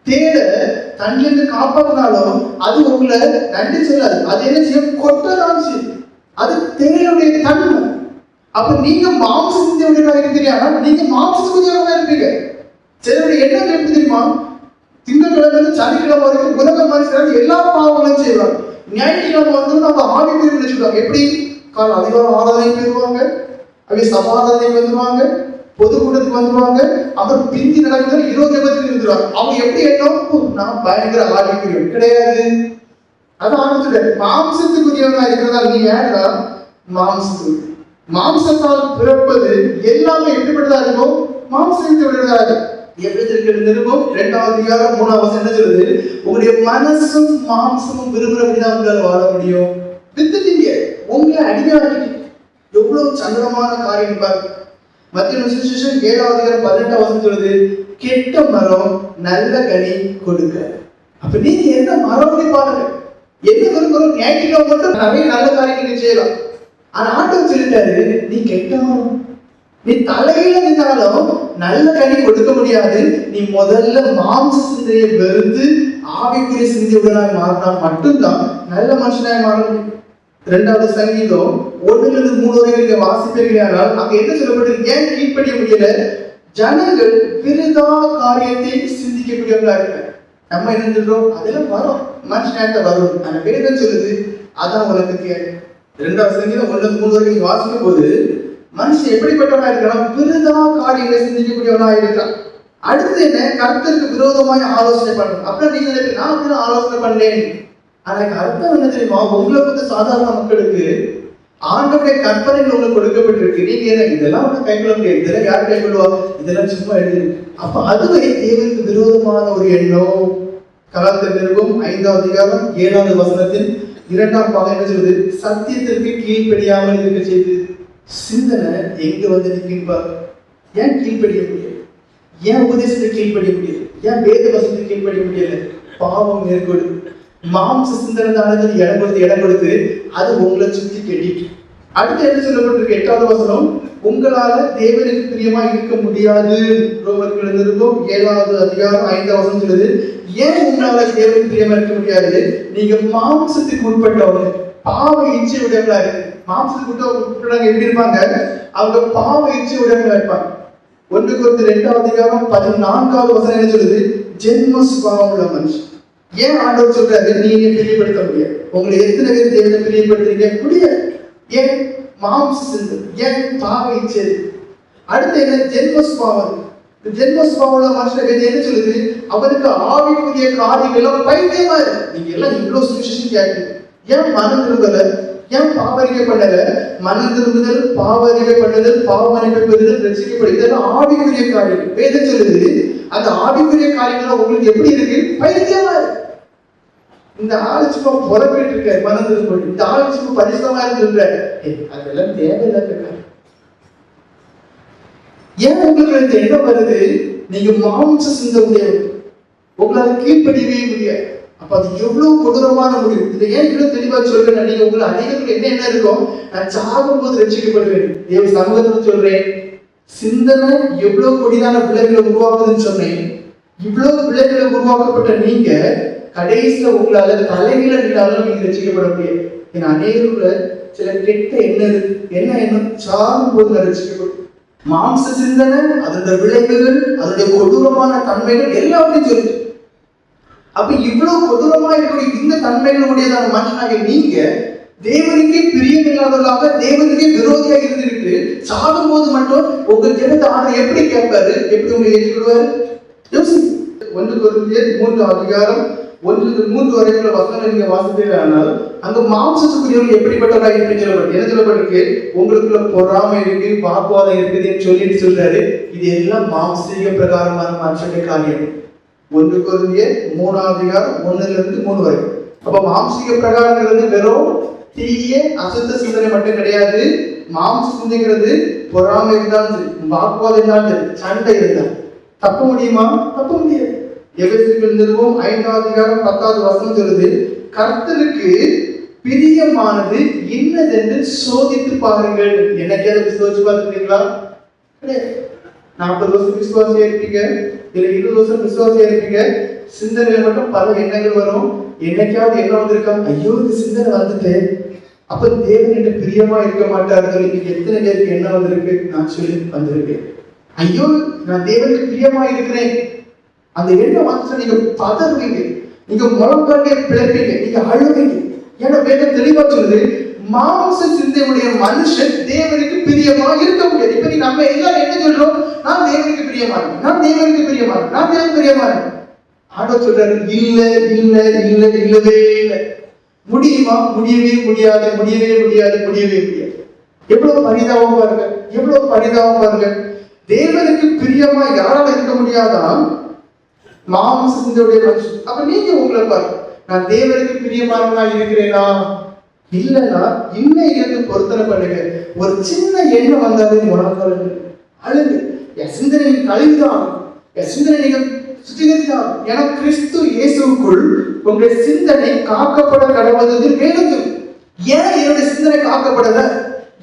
தேட தன்னிலிருந்து காப்பாற்றினாலும் அது உங்களை நன்றி சொல்லாது. அது என்ன செய்யும்? கொட்டதான் செய்யும். அது தேவையுடைய தன்மை. அப்ப நீங்க மாம்ச சிந்தையுடையவராக இருக்கிறீங்க, நீங்க மாம்சத்துக்குரியவராக இருப்பீங்க. சிலருடைய எண்ணம் எப்படி தெரியுமா? திங்கட்கிழமை சனிக்கிழமை வரைக்கும் உலக மனுஷன் எல்லா பாவங்களும் செய்வாங்க. ஞாயிற்றுக்கிழமை வந்து நம்ம ஆவிக்குரிய நினைச்சுடுவாங்க. எப்படி? அதிகாரம் ஆராதனை போயிடுவாங்க, அவங்க சமாதானத்துக்கு வந்துருவாங்க, பொதுக்கூட்டத்துக்கு வந்துருவாங்க, அப்புறம் பிந்தி நடக்குது 20 இருந்துருவாங்க. அவங்க எப்படி எண்ணம்? நான் பயங்கர ஆவிக்குரியவன் கிடையாது. அதான் சொல்றேன், மாம்சத்துக்குரியவனா இருக்கிறதா நீ ஏன்னா மாம்சத்தால் பிறப்பது எல்லாமே எப்படிப்பட்டதா இருக்கும்? மாம்சத்தை விடுறதா இருக்கும். எபேசியர்கள் நிருபம் 2ஆம் அதிகாரம் 3ஆம் வசனம் என்ன சொல்லுது? உங்களுடைய மனசும் மாம்சமும் விரும்புறபடிதான் உங்களால வாழ முடியும். வித்துட்டீங்க, உங்களை அடிமையாக்கிட்டீங்க. எவ்வளவு சங்கடமான காரியம் பாருங்க. மத்திய சுவிசேஷம் 7ஆம் அதிகாரம் 18ஆம் வசனம் சொல்லுது, கெட்ட மரம் நல்ல கனி கொடுக்க. அப்ப நீங்க என்ன மரம் பாருங்க, என்ன விரும்புறோம்? ஞாயிற்றுக்கிழமை மட்டும் நிறைய நல்ல காரியங்கள் செய்யலாம். ஆனா ஆண்டவர் சொல்லிட்டாரு, நீ கெட்ட மரம், நீ தலையில நின்றாலும் நல்ல கனி கொடுக்க முடியாது. நீ முதல்ல மாம்ச சிந்தையை வெறுத்து ஆவிக்குரிய சிந்தையுடனாய் மாறினா மட்டும்தான் நல்ல மனுஷனாய் மாற முடியும். 2வது சங்கீதம் 1-3 வரை நீங்க வாசிப்பீர்களானால் அங்க என்ன சொல்லப்பட்டிருக்கு? ஏன் கீழ்ப்படிய முடியல? ஜனங்கள் விருதா காரியத்தை சிந்திக்கக்கூடியவங்களா இருக்க. நம்ம என்ன சொல்றோம்? அதெல்லாம் வரும், மனுஷனாக வரும். ஆனா வேதம் சொல்லுது அதான் உனக்கு கேள்வி. 2வது சங்கீதம் 1-3 வரை நீங்க வாசிக்கும் போது மனுஷன் எப்படிப்பட்டவனா இருக்கான்? விருதா காரியங்களை சிந்திக்கக்கூடியவனா இருக்கான். அடுத்து என்ன? கர்த்தருக்கு விரோதமாய் ஆலோசனை பண்றோம். அப்புறம் நீங்க நினைப்பீங்க, நான் அப்படி ஆலோசனை பண்ணேன். ஆனா அர்த்தம் என்ன தெரியுமா? உங்களை பத்தி சாதாரண மக்களுக்கு ஆண்டவருடைய கற்பனைகள் உங்களுக்கு கொடுக்கப்பட்டிருக்கு. நீங்க என்ன இதெல்லாம் ஒண்ணு கைக்கொள்ள முடியாது, இதெல்லாம் யார் கைக்கொள்வா? இதெல்லாம் சும்மா எழுதிருக்கு. அப்ப அதுவே தேவனுக்கு விரோதமான ஒரு எண்ணம். கலாத்தியர் நிருபம் 5ஆம் அதிகாரம் 7வது வசனத்தின் 2ஆம் பாகம் என்ன சொல்லுது? சத்தியத்திற்கு கீழ்ப்படியாமல் இருக்க செய்து. சிந்தனை எங்க வந்து நிற்கின்பார்? ஏன் கீழ்ப்படிய முடியல? ஏன் உபதேசத்தை கீழ்ப்படிய முடியல? ஏன் வேத வசனத்தை கீழ்ப்படிய முடியல? பாவம் மேற்கொடு, மாம்ச சிந்தனை தானது இடம் கொடுத்து அது உங்களை சுத்தி கெட்டிட்டு. அடுத்து என்ன சொல்லப்பட்டிருக்கு? 8வது வசனம், உங்களால தேவனுக்கு பிரியமா இருக்க முடியாது. ரோமர்கள் நிருபம் 7ஆவது அதிகாரம் 5ஆம் வசனம் சொல்லுது, ஏன் உங்களால தேவனுக்கு பிரியமா இருக்க முடியாது? நீங்க மாம்சத்துக்கு உட்பட்டவங்க, பாவ இச்சை உடையவங்களா இருக்கு. மாம்சத்துக்கு உட்பட்டவங்க எப்படி இருப்பாங்க? அவங்க பாவ இச்சை உடையவங்களா இருப்பாங்க. 1 கொரிந்தியர் 2ஆம் அதிகாரம் 14ஆவது வசனம் என்ன சொல்லுது? ஜென்ம சுபாவம் உள்ள மனுஷன். ஏன் ஆண்டவர் சொல்றாரு நீங்க பிரியப்படுத்த முடியாது? உங்களை எத்தனை பேர் தேவனை பிரியப்படுத்துறீங்க? முடியாது. ஏன்? மாம்ச சிந்தை, ஏன்? பாவ இச்சை. அடுத்து என்ன? ஜென்ம சுபாவம். ஜென்ம சுபாவம் உள்ள மனுஷன் என்ன சொல்லுது? அவருக்கு ஆவிக்குரிய காரியங்கள் எல்லாம் பைத்தியமா இருக்கு. நீங்க எல்லாம் இவ்வளவு சுவிசேஷம் கேட்குறீங்க, ஏன் மனம் திரும்பல? ஏன் பாவரிக்கை பண்ணல? மனம் திரும்புதல், பாவரிக்கை பண்ணுதல், பாவரிக்கை பெறுதல், ரட்சிக்கப்படுதல் ஆவிக்குரிய காரியங்கள். வேதம் சொல்லுது அந்த ஆவிக்குரிய காரியங்கள் உங்களுக்கு எப்படி இருக்கு? பைத்தியமா இருக்கு. இந்த ஆளு சும்மா புறப்பட்டு இருக்க மனம் திரும்ப, இந்த ஆளு சும்மா பரிசுத்தமா இருந்துருக்க, அதெல்லாம் தேவையில்லை. ஏன் உங்களுக்கு இந்த எண்ணம் வருது? நீங்க மாம்ச சிந்தை உடையவர், உங்களால கீழ்ப்படியவே முடியாது. அப்ப அது எவ்வளவு கொடூரமான முடிவு. இதை ஏன் இவ்வளவு தெளிவா சொல்றேன்? நீங்க உங்களை அநேகருக்கு என்ன இருக்கும்? நான் சாகும் போது ரட்சிக்கப்படுவேன். தேவ சமூகத்துல சொல்றேன், சிந்தனை எவ்வளவு கொடிதான பிள்ளைகளை உருவாக்குதுன்னு சொன்னேன். இவ்வளவு பிள்ளைகளை உருவாக்கப்பட்ட நீங்க கடைசியில உங்களால தலைகீழ நின்றாலும் நீங்க ரட்சிக்கப்பட முடியாது. ஏன்னா அநேகருக்குள்ள சில கெட்ட எண்ணம் சாகும் போது ரட்சிக்கப்படும். மாம்ச சிந்தனை, அதோட விளைவுகள், அதோடைய கொடூரமான தன்மைகள் எல்லாத்தையும் சொல்லிட்டு, அப்ப இவ்வளவு கொடூரமா இருக்கக்கூடிய இந்த தன்மைகளுடையதான மனுஷனாக நீங்க தேவனுக்கே பிரியமில்லாதவர்களாக, தேவனுக்கே விரோதியாக இருந்துட்டு சாகும் போது மட்டும் உங்க ஜனத்தை ஆண்டவர் எப்படி கேட்பாரு? எப்படி உங்களை ஏற்றுக்கொள்வாரு? யோசி. 1 கொரிந்தியர் 3ஆம் அதிகாரம் 1-3 வரைக்குள்ள வசனம் நீங்க வாசித்தீர்கள். அங்க மாம்சத்துக்குரியவர்கள் எப்படிப்பட்டவராக இருக்குன்னு சொல்லப்பட்டு என்ன சொல்லப்பட்டிருக்கு? உங்களுக்குள்ள பொறாமை இருக்கு, வாக்குவாதம் இருக்குதுன்னு சொல்லிட்டு சொல்றாரு. இது எல்லாம் மாம்சீக பிரகாரமான மனுஷனுடைய காரியம். 1 கொரிந்தியர் 3ஆம் அதிகாரம் 1-3 வரை. அப்ப மாம்சீக பிரகாரங்கிறது வெறும் தீய அசுத்த சிந்தனை மட்டும் கிடையாது. மாம்ச சிந்தைங்கிறது பொறாமை இருந்தாலும் சரி, வாக்குவாதம் இருந்தாலும் சரி, சண்டை இருந்தால் தப்ப முடியுமா? தப்ப முடியாது. எபேசியர்கள் நிருபம் 5ஆம் அதிகாரம் 10வது வசனம் சொல்லுது, கர்த்தருக்கு பிரியமானது இன்னதென்று சோதித்து பாருங்கள். என்னைக்காவது சோதிச்சு பார்த்துருக்கீங்களா? கிடையாது. 40 வருஷம் விசுவாசியா இருப்பீங்க, இல்ல 20 வருஷம் விசுவாசியா இருப்பீங்க. சிந்தனையில மட்டும் பல எண்ணங்கள் வரும். என்னைக்காவது என்ன வந்திருக்கா? ஐயோ இந்த சிந்தனை வந்துட்டு, அப்ப தேவன்கிட்ட பிரியமா இருக்க மாட்டாரு சொல்லி எத்தனை பேருக்கு என்ன வந்திருக்கு? நான் சொல்லி வந்திருக்கேன், ஐயோ நான் தேவனுக்கு பிரியமா இருக்கிறேன். அந்த எண்ணம் வந்து நீங்க பதறுவீங்க, நீங்க முழங்காலே பிழைப்பீங்க, நீங்க அழுவீங்க. ஏன்னா வேதம் தெளிவா சொல்லுது, மாம்ச சிந்தையுடைய மனுஷன் தேவனுக்கு பிரியமா இருக்க முடியாது. இப்ப நம்ம எல்லாரும் என்ன சொல்றோம்? நான் தேவனுக்கு பிரியமா இருக்கேன், நான் தேவனுக்கு பிரியமா இருக்கேன், நான் தேவனுக்கு பிரியமா இருக்கேன். ஆண்டவர் சொல்றாரு, இல்ல இல்ல இல்ல இல்லவே இல்லை. முடியுமா? முடியவே முடியாது, முடியவே முடியாது, முடியவே முடியாது. எவ்வளவு பரிதாபமா பாருங்க, எவ்வளவு பரிதாபமா பாருங்க. தேவனுக்கு பிரியமா யாரால இருக்க முடியாதான்? மாம்சத்தினுடைய மனுஷன். அப்ப நீங்க உங்களை பாருங்க, நான் தேவனுக்கு பிரியமானவனா இருக்கிறேனா இல்லைன்னா இன்னைக்கு பொருத்தனை பண்ணுங்க. ஒரு சின்ன எண்ணம் வந்தாலே உணர்ந்தாலும் அழுது என் சிந்தனை கழிவுதான், என் சிந்தனை நீங்க சுத்திகரித்தான். ஏன்னா கிறிஸ்து இயேசுக்குள் உங்களுடைய சிந்தனை காக்கப்பட கடவுள் வேணும். ஏன் என்னுடைய சிந்தனை காக்கப்படல?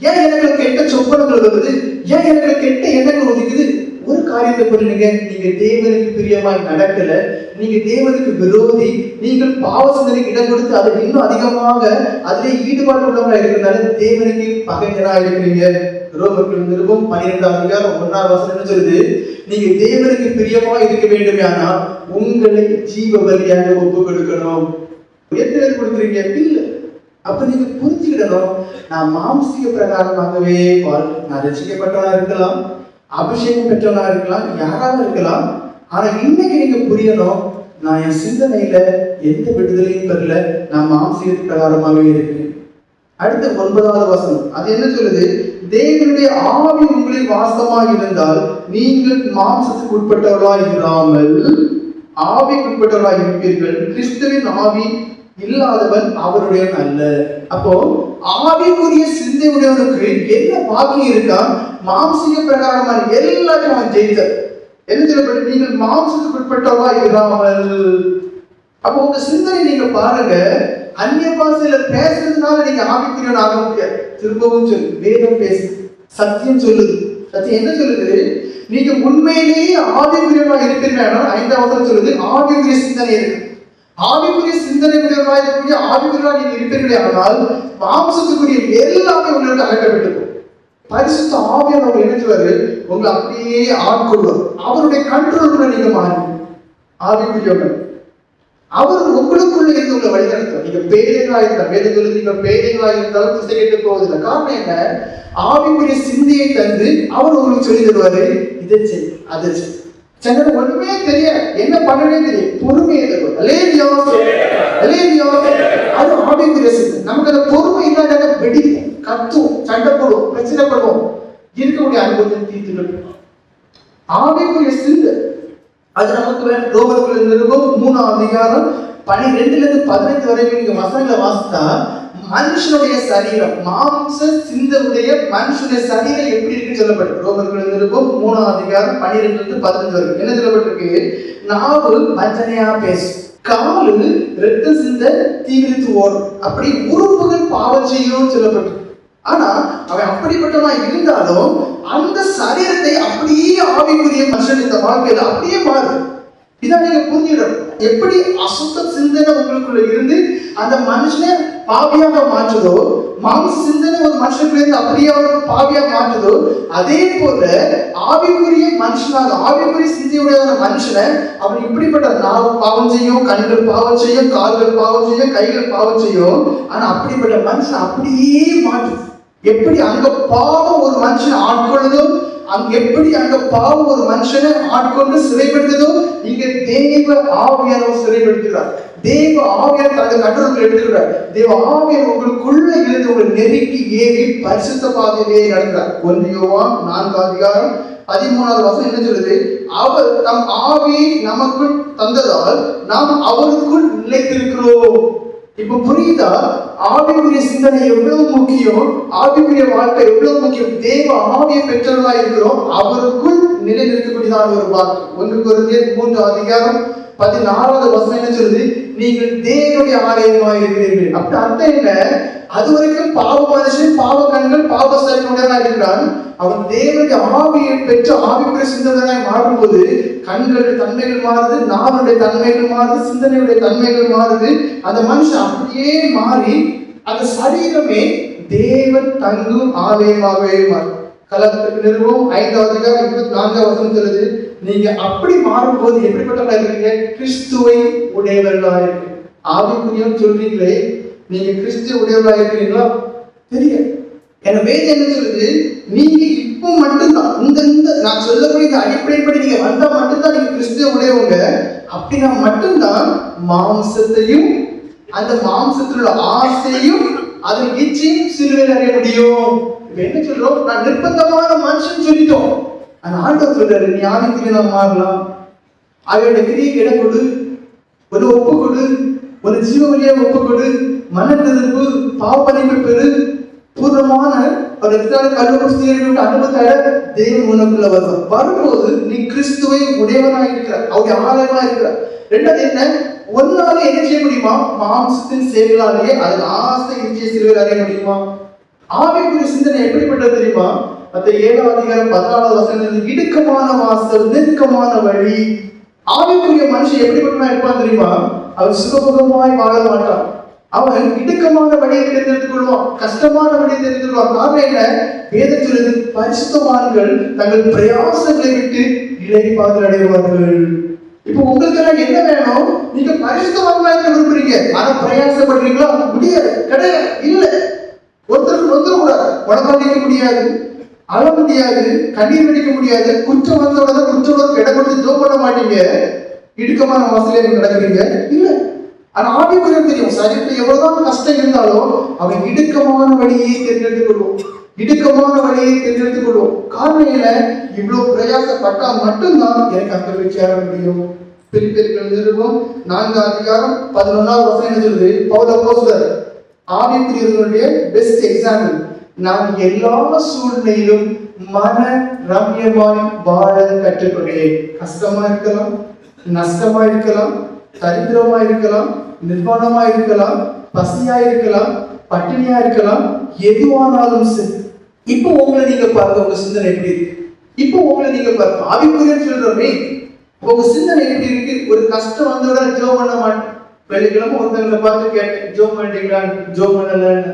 ஏன் எனக்கு கெட்ட சொப்பனங்கள் வருது? ஏன் எனக்கு கெட்ட எண்ணங்கள் ஒதுக்குது? ஒரு காரியத்தை பண்ணுங்க, நீங்க தேவனுக்கு பிரியமாய் நடக்கல, நீங்க தேவனுக்கு விரோதி, நீங்கள் பாவ சிந்தனைக்கு இடம் கொடுத்து அதை இன்னும் அதிகமாக அதிலே ஈடுபாடு உள்ளவங்களா இருக்கிறதுனால தேவனுக்கு பகைஞரா இருக்கிறீங்க. ரோமர்கள் நிருபம் 12ஆம் அதிகாரம் 1ஆம் வசனம் என்ன சொல்லுது? நீங்க தேவனுக்கு பிரியமா இருக்க வேண்டும், ஆனால் உங்களை ஜீவ பலியாக ஒப்பு கொடுக்கணும். எத்தனை பேர் கொடுக்குறீங்க? இல்ல. அப்ப நீங்க புரிஞ்சுக்கிடணும், நான் மாம்சீக பிரகாரமாகவே நான் ரசிக்கப்பட்டவனா இருக்கலாம், அபிஷேகம் பெற்றவனா இருக்கலாம், யாராவது இருக்கலாம். ஆனா இன்னைக்கு நீங்க புரியணும், நான் என் சிந்தனையில எந்த விடுதலையும் பெறல, நான் மாம்சீக பிரகாரமாகவே இருக்கேன். அடுத்த 9வது வசனம் அது என்ன சொல்லுது? தேவனுடைய ஆவி உங்களில் வாசமாக இருந்தால் நீங்கள் மாம்சத்துக்கு உட்பட்டவர்களாய் இராமல் ஆவிக்கு உட்பட்டவர்களாய் இருப்பீர்கள். கிறிஸ்துவின் ஆவி இல்லாதவன் அவருடைய அல்ல. அப்போ ஆவிக்குரிய சிந்தை உடையவனுக்கு என்ன பாக்கி இருக்கா? மாம்சீக பிரகாரமான எல்லாத்தையும் அவன் ஜெயித்த என்ன சொல்லப்பட்டு நீங்கள் மாம்சத்துக்கு உட்பட்டவா இராமல். அப்போ உங்க சிந்தனை நீங்க பாருங்க, அந்நிய பாஷையில பேசுறதுனால நீங்க ஆவிக்குரியவன் ஆக முடியாது. திரும்பவும் சொல்லு, வேதம் பேசு, சத்தியம் சொல்லுது. சத்தியம் என்ன சொல்லுது? நீங்க உண்மையிலேயே ஆவிக்குரியவா இருப்பீர்கள். 5ஆம் வசனம் சொல்லுது, ஆவிக்குரிய சிந்தனை இருக்கு. ஆவிக்குரிய சிந்தனை உடையவர்களாக இருக்கக்கூடிய ஆவிக்குரியவா நீங்க இருப்பீர்களே, ஆனால் மாம்சத்துக்குரிய எல்லாமே உங்களுக்கு அகற்றப்பட்டிருக்கும். பரிசுத்த ஆவியானவர் என்ன சொல்றாரு? உங்களை அப்படியே ஆட்கொள்வார். அவருடைய கண்ட்ரோலுக்குள்ள நீங்க மாறி ஆவிக்குரியவர்கள் அவர் உங்களுக்குள்ள இருந்து உங்களை வழி நடத்துவார். நீங்க பேதைகளா இருந்தால் வேதம் சொல்லுது, நீங்க பேதைகளா இருந்தாலும் திசை கெட்டு போவதில்லை. காரணம் என்ன? ஆவிக்குரிய சிந்தையை தந்து அவர் உங்களுக்கு சொல்லி தருவாரு, இதை செய் அதை செய். சில ஒண்ணுமே தெரியாது, என்ன பண்ணவே தெரியும், பொறுமையை தருவார். அது ஆவிக்குரிய சிந்தை. நமக்கு அந்த பொறுமை இல்லாத வெடிப்போம், கத்துவோம், சண்டை போடுவோம், பிரச்சனை பண்ணுவோம், இருக்கக்கூடிய அனுபவத்தை தீர்த்து. ஆவிக்குரிய சிந்தை அது நமக்கு வேணும். ரோமர்கள் நிருபம் 3ஆம் அதிகாரம் 12 15 வரைக்கும் நீங்க வசனங்களை வாசித்தா மனுஷனுடைய சரீரம், மாம்ச சிந்தையுடைய மனுஷனுடைய சரீரம் எப்படி இருக்குன்னு சொல்லப்பட்டிருக்கு. ரோமர்கள் நிருபம் 3ஆம் அதிகாரம் 12 15 வரைக்கும் என்ன சொல்லப்பட்டிருக்கு? நாவு வஞ்சனையா பேசும், காலு இரத்த சிந்தை தீவிரித்து ஓடும், அப்படி உறுப்புகள் பாவம் செய்யணும்னு சொல்லப்பட்டிருக்கு. ஆனா அவன் அப்படிப்பட்டவன் இருந்தாலும் அந்த சரீரத்தை அப்படியே ஆவிக்குரிய மனுஷன் இந்த வாழ்க்கையில அப்படியே மாறுது. இதான் நீங்க புரிஞ்சிடணும். எப்படி அசுத்த சிந்தனை உங்களுக்குள்ள இருந்து அந்த மனுஷனை பாவியாக மாற்றுதோ, மாம்ச சிந்தனை ஒரு மனுஷனுக்குள்ள இருந்து அப்படியே அவர் பாவியாக மாற்றுதோ, அதே போல ஆவிக்குரிய மனுஷனாக ஆவிக்குரிய சிந்தையுடைய மனுஷனை அவன் இப்படிப்பட்ட நாவு பாவம் செய்யும், கண்கள் பாவம் செய்யும், கால்கள் பாவம் செய்யும், கைகள் பாவம் செய்யும். ஆனா அப்படிப்பட்ட மனுஷன் அப்படியே மாற்று. எப்படி அங்க பாவம் ஒரு மனுஷனை ஆட்கொள்ளுதோ, எப்படி அங்க பாவம் ஒரு மனுஷனை ஆட்கொண்டு சிறைப்படுத்ததோ, இங்க தேவ ஆவியானவர் சிறைப்படுத்துகிறார். தேவ ஆவியார் தனது கண்ட்ரோலுக்குள் எடுத்துக்கிறார். தேவ ஆவியார் உங்களுக்குள்ள இருந்து உங்களை நெருக்கி ஏவி பரிசுத்த பாதையிலே நடக்கிறார். 1 யோவான் 4ஆம் அதிகாரம் 13வது வசனம் என்ன சொல்லுது? அவர் தம் ஆவியை நமக்குள் தந்ததால் நாம் அவருக்குள் நிலைத்திருக்கிறோம். இப்ப புரியுதா? ஆவிக்குரிய சிந்தனை எவ்வளவு முக்கியம், ஆவிக்குரிய வாழ்க்கை எவ்வளவு முக்கியம். தேவ ஆவியை பெற்றவர்களா இருக்கிறோம், அவருக்குள் நிலை நிற்கக்கூடியதான ஒரு வாக்கு. 1 கொரிந்தியர் 3ஆம் அதிகாரம் 14வது வசனம் என்ன சொல்லுது? நீங்கள் தேவனுடைய ஆலயமாக இருக்கிறீர்கள். அப்படி அர்த்தம் என்ன? அது வரைக்கும் பாவ மனுஷன், பாவ கண்கள், பாவ சரீரனுடையவனா இருக்கிறான். அவன் தேவனுடைய ஆவியை பெற்ற ஆவிக்குரிய சிந்தனையாய் மாறும்போது கண்களுடைய தன்மைகள் மாறுது, நாவுடைய தன்மைகள் மாறுது, சிந்தனையுடைய தன்மைகள் மாறுது. அந்த மனுஷன் அப்படியே மாறி அந்த சரீரமே தேவன் தங்கும் ஆலயமாகவே மாறும். கலத்திற்கு நிறுவம் 5ஆம் அதிகாரம் 24ஆம் வசனம் சொல்லுது, நீங்க அப்படி மாறும்போது எப்படிப்பட்டவர்களா இருக்கீங்க? கிறிஸ்துவை உடையவர்களா இருக்கு. ஆவிக்குரியன்னு சொல்றீங்களே, நீங்க கிறிஸ்துவ உடையவர்களா இருக்கிறீங்களா? தெரியும். எனவே என்ன சொல்லுது? நீங்க இப்போ மட்டும்தான் இந்த நான் சொல்லக்கூடிய இந்த அடிப்படைப்படி நீங்க வந்தா மட்டும்தான் நீங்க கிறிஸ்துவ உடையவங்க. அப்படின்னா மட்டும்தான் மாம்சத்தையும் அந்த மாம்சத்தில் உள்ள ஆசையும் அதன் இச்சையும் சிலுவையில் அறிய முடியும். இப்ப என்ன சொல்றோம்? நான் நிர்பந்தமான மனுஷன் சொல்லிட்டோம். அந்த ஆண்டவர் சொல்றாரு, நீ ஆவிக்குரிய நாம் மாறலாம். அவருடைய கிரியை இடம் கொடு, ஒரு ஒப்பு கொடு, ஒரு ஜீவ வழியா ஒப்பு கொடு, மன திருப்பு, பாவமன்னிப்பு பெறு, பூர்ணமான ஒரு அனுபவத்தோட தேவன் உனக்குள்ள வருவார். வரும்போது நீ கிறிஸ்துவை உடையவனாக இருக்கிற, அவருடைய ஆலயமா இருக்கிற. ரெண்டாவது என்ன, ஒன்னால என்ன செய்ய முடியுமா? மாம்சத்தின் செயலாலேயே அது ஆசை இச்சை சிறுவர் அறிய முடியுமா? ஆவிக்குரிய சிந்தனை எப்படிப்பட்டது தெரியுமா? மத்த 7ஆம் அதிகாரம் 14வது வசனத்தில் இடுக்கமான வாசல், நெருக்கமான வழி. ஆவிக்குரிய மனுஷன் எப்படிப்பட்டவனா இருப்பான் தெரியுமா? அவன் சுகபுகமாய் வாழ மாட்டான். அவன் இடுக்கமான வழியை தேர்ந்தெடுத்துக் கொள்வான், கஷ்டமான வழியை தேர்ந்தெடுத்துக் கொள்வான். காரணம் என்ன? வேதத்திலிருந்து பரிசுத்தவான்கள் தங்கள் பிரயாசங்களை விட்டு இளைப்பாறுதல் அடைவார்கள். இப்போ உங்களுக்கு என்ன வேணும்? நீங்க பரிசுத்தவான்களாக விரும்புறீங்க, ஆனா பிரயாசப்படுறீங்களா? முடியாது, கிடையாது, இல்ல. ஒருத்தருக்கு வந்துடக்கூடாது, உடம்படிக்க முடியாது, அழ முடியாது, கண்ணீர் வெடிக்க முடியாது. குற்றம் வந்தோட குற்றவாளருக்கு இடம் கொடுத்து ஜோம் பண்ண மாட்டீங்க. இடுக்கமான வாசலே நீங்க நடக்கிறீங்க, இல்ல. ஆனா ஆவிக்குரிய தெரியும், சரீரத்தில் எவ்வளவுதான் கஷ்டம் இருந்தாலும் அவன் இடுக்கமான வழியை தேர்ந்தெடுத்துக் கொள்வோம், இடுக்கமான வழியை தேர்ந்தெடுத்துக் கொள்வோம். காரணம் என்ன? இவ்வளவு பிரயாசப்பட்டா மட்டும்தான் எனக்கு அங்க போய் சேர முடியும். பிலிப்பியர்கள் நிருபம் 4ஆம் அதிகாரம் 11வது வசனம் என்ன சொல்லுது? பவுல் அப்போஸ்தலர் ஆவிக்குரியவர்களுடைய பெஸ்ட் எக்ஸாம்பிள். நான் எல்லா சூழ்நிலையிலும் மன ரம்யமாய் வாழ கற்றுக்கொண்டேன். கஷ்டமா இருக்கலாம், நஷ்டமா இருக்கலாம், தரித்திரமா இருக்கலாம், நிர்வாணமா இருக்கலாம், பசியா இருக்கலாம், பட்டினியா இருக்கலாம், எதுவானாலும் சரி. இப்போ உங்களை நீங்க பாருங்க, உங்க சிந்தனை எப்படி இருக்கு? இப்போ உங்களை நீங்க பாருங்க, ஆவிக்குரியன்னு சொல்றோமே, உங்க சிந்தனை எப்படி இருக்கு? ஒரு கஷ்டம் வந்தோட ஜோம் பண்ண மாட்டேன். வெள்ளிக்கிழமை ஒருத்தங்களை பார்த்து கேட்டேன், ஜோம் பண்ணிட்டீங்களான்னு. ஜோம் பண்ணலன்னு.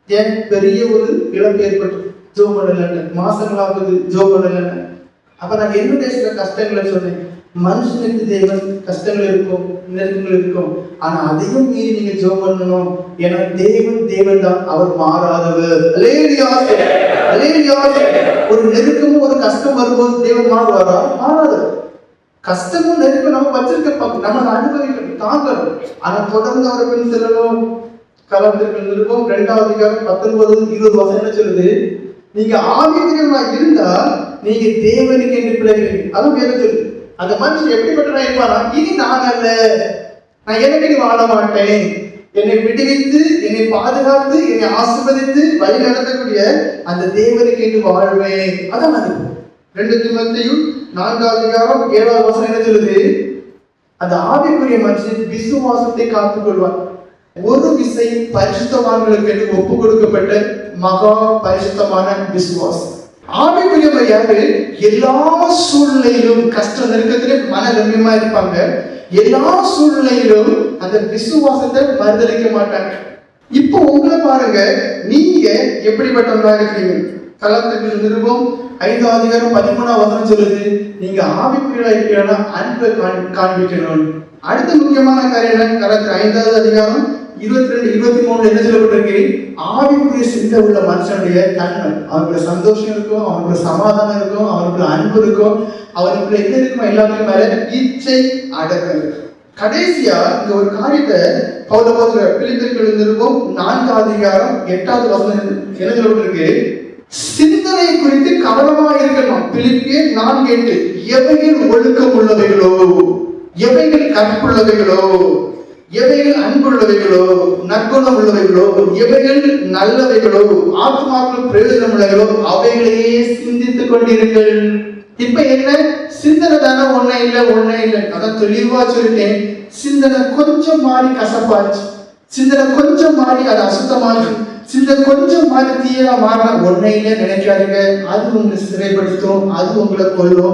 ஏன்? பெரிய ஒரு இழப்பு ஏற்பட்டு ஜோம் பண்ணலன்னு, மாசங்களாகுது ஜோம் பண்ணலன்னு. அப்ப நான் என்னுடைய சில கஷ்டங்களை சொன்னேன். மனுஷனுக்கு தேவன் கஷ்டங்கள் இருக்கும், நெருக்கங்கள் இருக்கும், ஆனா அதையும் மீறி நீங்க ஜெபம் பண்ணணும். ஏன்னா தேவன் தான், அவர் மாறாதவர். அல்லேலூயா, அல்லேலூயா. ஒரு நெருக்கமும் ஒரு கஷ்டம் வரும்போது தேவன் மாறுவாரா? மாறாதவர். கஷ்டமும் நெருக்கம் நம்ம வச்சிருக்க, நம்ம அனுபவிக்கணும், தாங்கணும். ஆனா தொடர்ந்து அவரை பின் செல்லணும். கலாத்தியர்கள் நிருபம் 2ஆம் அதிகாரம் 19-20 வசனம் சொல்லுது, நீங்க ஆவிக்குரியவர்களா இருந்தா நீங்க தேவனுக்கு என்று பிள்ளைகள். அதுவும் வேதம் சொல்லுது. அந்த மனுஷன் எப்படிப்பட்டவனா இருப்பானா? இனி நான் அல்ல, நான் எனக்கு வாழ மாட்டேன், என்னை விடுவித்து, என்னை பாதுகாத்து, என்னை ஆசீர்வதித்து வழி நடத்தக்கூடிய அந்த தேவனுக்கு என்று வாழ்வேன். அதான் அது 2 தீமோத்தேயு 4ஆம் அதிகாரம் 7வது வசனம் என்ன சொல்லுது? அந்த ஆவிக்குரிய மனுஷன் விசுவாசத்தை காத்துக் கொள்வான். ஒரு விசை பரிசுத்தவான்களுக்கு என்று ஒப்பு கொடுக்கப்பட்ட மகா பரிசுத்தமான விசுவாசம். ஆவிக்குரியவர் யாரு? எல்லா சூழ்நிலையிலும் கஷ்ட நெருக்கத்திலும் மன ரம்யமா இருப்பாங்க. எல்லா சூழ்நிலையிலும் அந்த விசுவாசத்தை மறுதளிக்க மாட்டாங்க. இப்போ உங்களை பாருங்க, நீங்க எப்படிப்பட்டவங்களா இருக்கிறீங்க? கலாத்தியர்கள் நிருபம் 5ஆம் அதிகாரம் 13ஆம் வசனம் சொல்லுது, நீங்க ஆவிக்குரியவர்களா இருக்கிறீங்கன்னா அன்பை காண்பிக்கணும். அடுத்த முக்கியமான காரியம் என்ன? கலாத்தியர் 5ஆவது அதிகாரம் 22-23 என்ன சொல்லப்பட்டிருக்கு? ஆவிக்குரிய சிந்தை உள்ள மனுஷனுடைய தன்மை, அவனுக்கு சந்தோஷம் இருக்கும், அவனுக்கு சமாதானம் இருக்கும், அவனுக்கு அன்பு இருக்கும், அவனுக்கு என்ன இருக்குமோ எல்லாத்துக்கும் மேல இச்சை அடக்கம் இருக்கு. கடைசியா இந்த ஒரு காரியத்தை பவுல் அப்போஸ்தலர் பிலிப்பியர்கள் நிருபம் 4ஆம் அதிகாரம் 8வது வசனம் என்ன சொல்லப்பட்டிருக்கு? சிந்தனை குறித்து கவனமா இருக்கணும். பிலிப்பியர் 4:8, எவைகள் ஒழுக்கம் உள்ளவைகளோ, எவைகள் கற்புள்ளவைகளோ, எவைகள் அன்புள்ளவைகளோ, நற்குணம் உள்ளவைகளோ, எவைகள் நல்லவைகளோ, ஆத்மாக்கள் பிரயோஜனம் உள்ளவைகளோ அவைகளையே சிந்தித்துக் கொண்டிருங்கள். இப்ப என்ன? சிந்தனை தானே ஒன்னே இல்லை. அதான் தெளிவா சொல்லிட்டேன். சிந்தனை கொஞ்சம் மாறி கசப்பாச்சு, சிந்தனை கொஞ்சம் மாறி அது அசுத்தமாச்சு, சிந்தனை கொஞ்சம் மாறி தீயலா மாறினா ஒன்னே இல்லை நினைக்காதீங்க. அது உங்களை சிறைப்படுத்தும், அது உங்களை கொல்லும்.